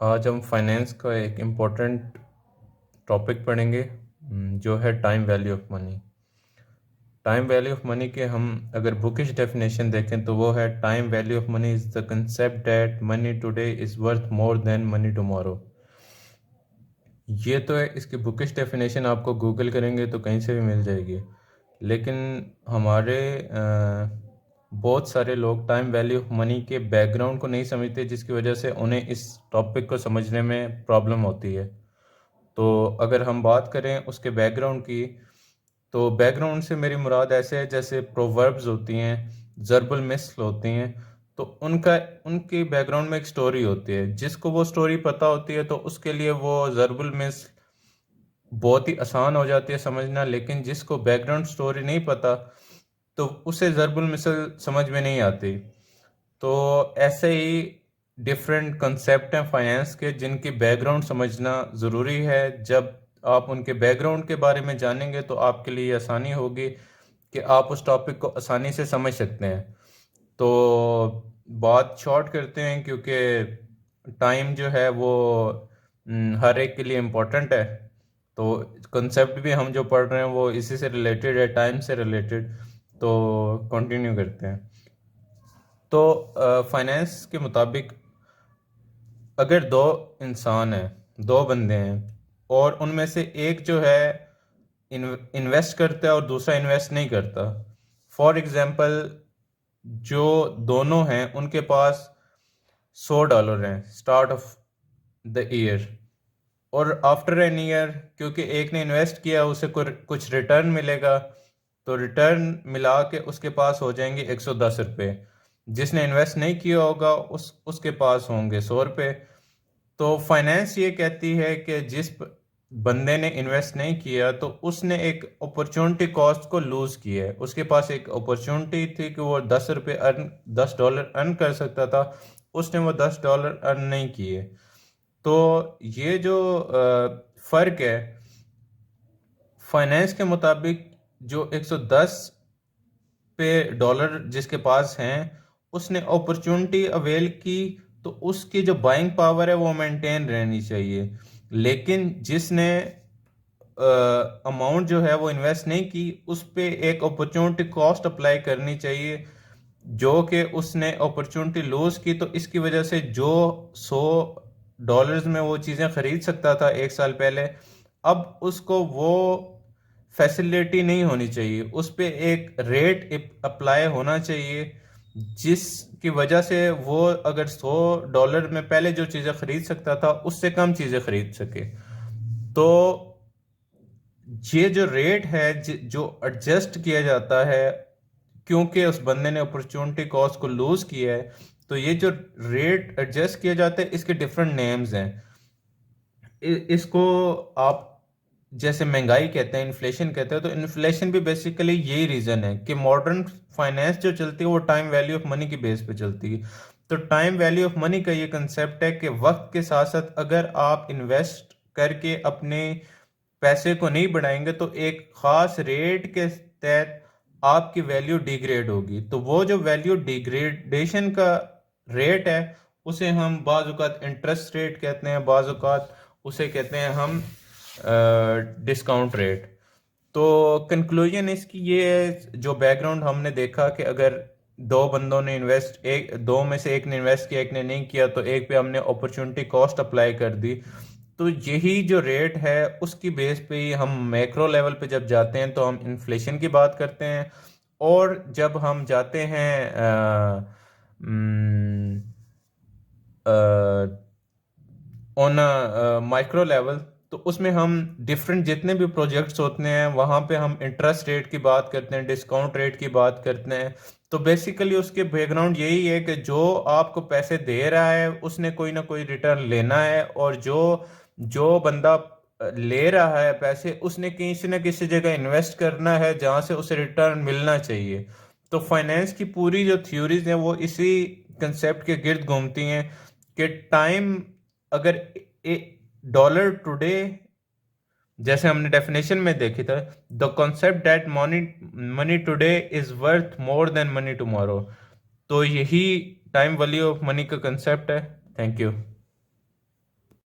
आज हम फाइनेंस का एक इम्पोर्टेंट टॉपिक पढ़ेंगे जो है time value of money. Time value of money के हम अगर बुकिश डेफिनेशन देखें तो वो है time value of money is the concept that money today is worth more than money tomorrow. ये तो है, इसकी बुकिश डेफिनेशन आपको गूगल करेंगे तो कहीं से भी मिल जाएगी। लेकिन हमारे बहुत सारे लोग टाइम वैल्यू ऑफ मनी के बैकग्राउंड को नहीं समझते, जिसकी वजह से उन्हें इस टॉपिक को समझने में प्रॉब्लम होती है। तो अगर हम बात करें उसके बैकग्राउंड की, तो बैकग्राउंड से मेरी मुराद ऐसे है जैसे प्रोवर्ब्स होती हैं, ज़र्बुल मिसल होती हैं। तो उनकी बैकग्राउंड में एक स्टोरी होती है, जिसको वो स्टोरी पता होती है तो उसके लिए वो ज़र्बुल मिसल बहुत ही आसान हो जाती है समझना। लेकिन जिसको बैकग्राउंड स्टोरी नहीं पता तो उसे ज़र्बुल मिसल समझ में नहीं आती। तो ऐसे ही डिफरेंट कंसेप्ट हैं फाइनेंस के, जिनकी बैकग्राउंड समझना ज़रूरी है। जब आप उनके बैकग्राउंड के बारे में जानेंगे तो आपके लिए आसानी होगी कि आप उस टॉपिक को आसानी से समझ सकते हैं। तो बात शॉर्ट करते हैं, क्योंकि टाइम जो है वो हर एक के लिए इम्पोर्टेंट है। तो कंसेप्ट भी हम जो पढ़ रहे हैं वो इसी से रिलेटेड है, टाइम से रिलेटेड। तो कंटिन्यू करते हैं। तो फाइनेंस के मुताबिक अगर दो इंसान हैं, दो बंदे हैं, और उनमें से एक जो है इन्वेस्ट करता है और दूसरा इन्वेस्ट नहीं करता। फॉर एग्जांपल, जो दोनों हैं उनके पास $100 हैं स्टार्ट ऑफ द ईयर, और आफ्टर एन ईयर क्योंकि एक ने इन्वेस्ट किया उसे कुछ रिटर्न मिलेगा, तो रिटर्न मिला के उसके पास हो जाएंगे $110। जिसने इन्वेस्ट नहीं किया होगा उसके पास होंगे $100। तो फाइनेंस ये कहती है कि जिस बंदे ने इन्वेस्ट नहीं किया तो उसने एक अपॉर्चुनिटी कॉस्ट को लूज किया है। उसके पास एक अपॉर्चुनिटी थी कि वो $10 अर्न कर सकता था, उसने वो $10 अर्न नहीं किए। तो ये जो फ़र्क है, फाइनेंस के मुताबिक जो 110 पे डॉलर जिसके पास हैं उसने अपॉर्चुनिटी अवेल की, तो उसकी जो बाइंग पावर है वो मेंटेन रहनी चाहिए। लेकिन जिसने अमाउंट जो है वो इन्वेस्ट नहीं की, उस पे एक अपॉर्चुनिटी कॉस्ट अप्लाई करनी चाहिए, जो कि उसने अपॉर्चुनिटी लूज की। तो इसकी वजह से जो $100 में वो चीज़ें खरीद सकता था एक साल पहले, अब उसको वो फैसिलिटी नहीं होनी चाहिए। उस पे एक रेट अप्लाई होना चाहिए, जिसकी वजह से वो अगर $100 में पहले जो चीज़ें खरीद सकता था उससे कम चीज़ें खरीद सके। तो ये जो रेट है जो एडजस्ट किया जाता है, क्योंकि उस बंदे ने अपॉर्चुनिटी कॉस्ट को लूज किया है, तो ये जो रेट एडजस्ट किया जाता है इसके डिफरेंट नेम्स हैं। इसको आप जैसे महंगाई कहते हैं, इन्फ्लेशन कहते हैं। तो इन्फ्लेशन भी बेसिकली यही रीज़न है कि मॉडर्न फाइनेंस जो चलती है वो टाइम वैल्यू ऑफ मनी की बेस पे चलती है। तो टाइम वैल्यू ऑफ मनी का ये कंसेप्ट है कि वक्त के साथ साथ अगर आप इन्वेस्ट करके अपने पैसे को नहीं बढ़ाएंगे तो एक खास रेट के तहत आपकी वैल्यू डिग्रेड होगी। तो वो जो वैल्यू डिग्रेडेशन का रेट है उसे हम बाज़ औक़ात इंटरेस्ट रेट कहते हैं, बाज़ औक़ात उसे कहते हैं हम डिस्काउंट रेट। तो कंक्लूजन इसकी ये है, जो बैकग्राउंड हमने देखा कि अगर दो बंदों ने दो में से एक ने इन्वेस्ट किया, एक ने नहीं किया, तो एक पे हमने अपॉर्चुनिटी कॉस्ट अप्लाई कर दी। तो यही जो रेट है उसकी बेस पे ही हम मैक्रो लेवल पे जब जाते हैं तो हम इन्फ्लेशन की बात करते हैं। और जब हम जाते हैं ऑन माइक्रो लेवल, तो उसमें हम डिफरेंट जितने भी प्रोजेक्ट्स होते हैं वहाँ पे हम इंटरेस्ट रेट की बात करते हैं, डिस्काउंट रेट की बात करते हैं। तो बेसिकली उसके बैकग्राउंड यही है कि जो आपको पैसे दे रहा है उसने कोई ना कोई रिटर्न लेना है, और जो जो बंदा ले रहा है पैसे उसने किसी न किसी जगह इन्वेस्ट करना है जहाँ से उसे रिटर्न मिलना चाहिए। तो फाइनेंस की पूरी जो थ्योरीज हैं वो इसी कंसेप्ट के गिर्द घूमती हैं कि टाइम, अगर डॉलर टुडे जैसे हमने डेफिनेशन में देखी था, the concept that money money today is worth more than money tomorrow. तो यही टाइम वैल्यू ऑफ मनी का कंसेप्ट है। Thank you.